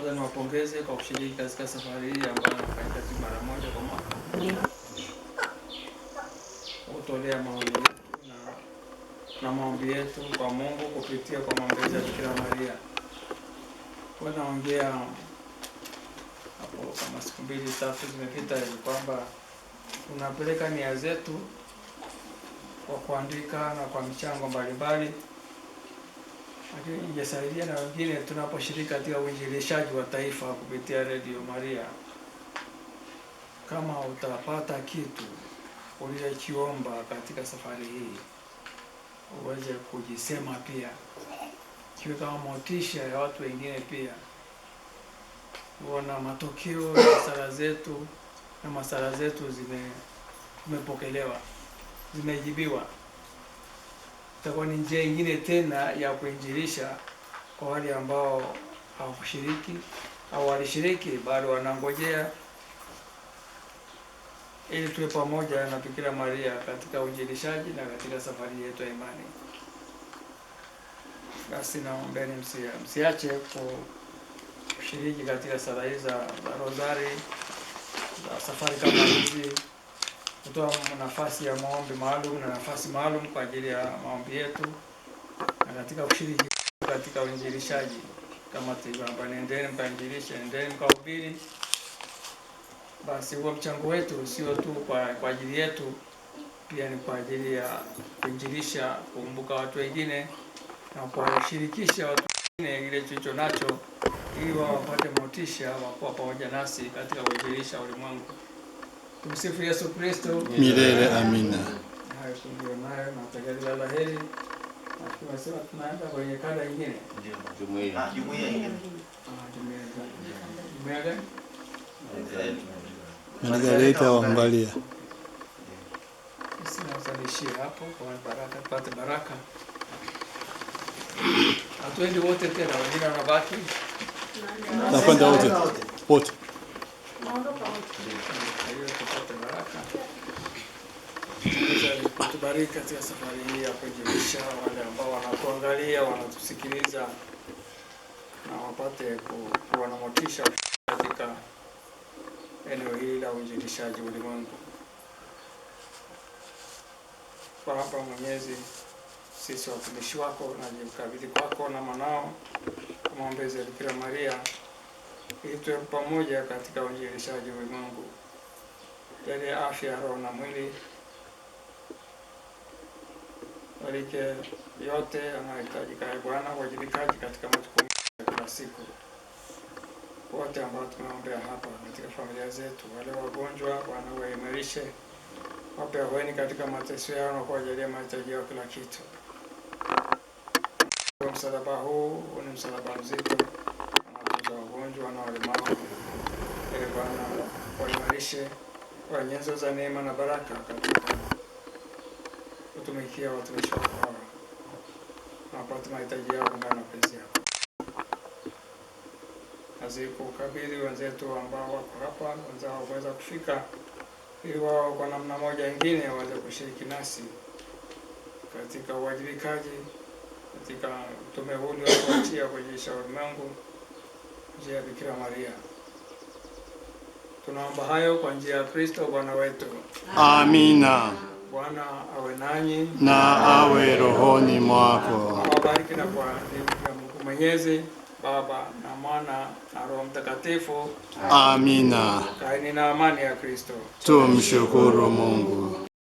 Kwanza niwapongeze kwa kushiriki katika safari hii ambayo inafanyika tu mara moja kwa mwaka. Kutolea maoni yetu na maombi yetu kwa Mungu kupitia kwa maombezi ya Bikira Maria. Kwa naongea hapo kama siku 2-3 zimepita hivi kwamba tunapeleka nia zetu kwa kuandika na kwa michango mbalimbali, lakini ingesaidia na wengine tunaposhiriki katika uinjilishaji wa taifa kupitia Radio Maria. Kama utapata kitu ulichokiomba katika safari hii, uweze kujisema pia, kiwe kama motisha ya watu wengine pia kuona matokeo ya sala zetu na masala zetu zimepokelewa, zimejibiwa. Itakuwa ni njia nyingine tena ya kuinjilisha kwa wale ambao hawakushiriki au walishiriki bado wanangojea, ili tuwe pamoja na Bikira Maria katika uinjilishaji na katika safari yetu ya imani. Basi naombeni msiache kushiriki katika sala hizi za Rozari, za safari kama hizi, kutoa nafasi ya maombi maalum na nafasi maalum kwa ajili ya maombi yetu, na katika kushiriki katika uinjilishaji kama tulivyoambiwa, nendeni mkainjilishe, nendeni mkahubiri. Basi huo mchango wetu sio tu kwa ajili yetu, pia ni kwa ajili ya kuinjilisha, kukumbuka watu wengine na kuwashirikisha watu wengine ile tulicho nacho, ili wapate motisha wa kuwa pamoja nasi katika kuinjilisha ulimwengu. Tumsifu Yesu Kristo milele. Amina. Hayo ndio nayo na tagalia la heri. Tunasema tunaenda kwenye kada nyingine. Ndio, jumuiya. Jumuiya nyingine. Jumuiya gani? Margarita waangalia. Sisi nasalishia hapo kwa baraka, tupate baraka. Hatuendi wote tena, wengine wanabaki. Nakwenda wote. Wote. Hiyo tupate baraka. Tubariki katika safari hii ya kuinjilisha wale ambao wanatuangalia, wanatusikiliza, na wapate kuwa na motisha katika eneo hili la uinjilishaji ulimwengu. Kwa hapa Mwenyezi, sisi watumishi wako najikabidhi kwako na mwanao kwa maombezi ya Bikira Maria, ili tuwe pamoja katika uinjilishaji ulimwengu. Jalie afya ya roho na mwili, bariki yote yanayohitajika ya Bwana, uwajibikaji katika majukumu ya kila siku. Wote ambao tumeombea hapa katika familia zetu, wale wagonjwa, Bwana waimarishe, wape ahueni katika mateso yao na kuwajalia mahitaji yao kila kitu. Msalaba huu ni msalaba mzito, unatunza wagonjwa na walemavu. Ee Bwana, waimarishe kwa nyenzo za neema na baraka katika kutumikia watumishi wako hawa, na wapate mahitaji yao kulingana na mapenzi yako. Kukabidhi wenzetu ambao wako hapa, wenzao waweza kufika, ili wao kwa namna moja nyingine waweze kushiriki nasi katika uwajibikaji katika utume huu uliotuachia kuinjilisha ulimwengu njia ya Bikira Maria. Tunaomba hayo kwa njia ya Kristo Bwana wetu. Amina. Bwana awe nanyi na awe rohoni mwako. Awabariki na kwa Mungu Mwenyezi, Baba na Mwana na Roho Mtakatifu. Amina. Kaeni na amani ya Kristo. Tumshukuru Mungu.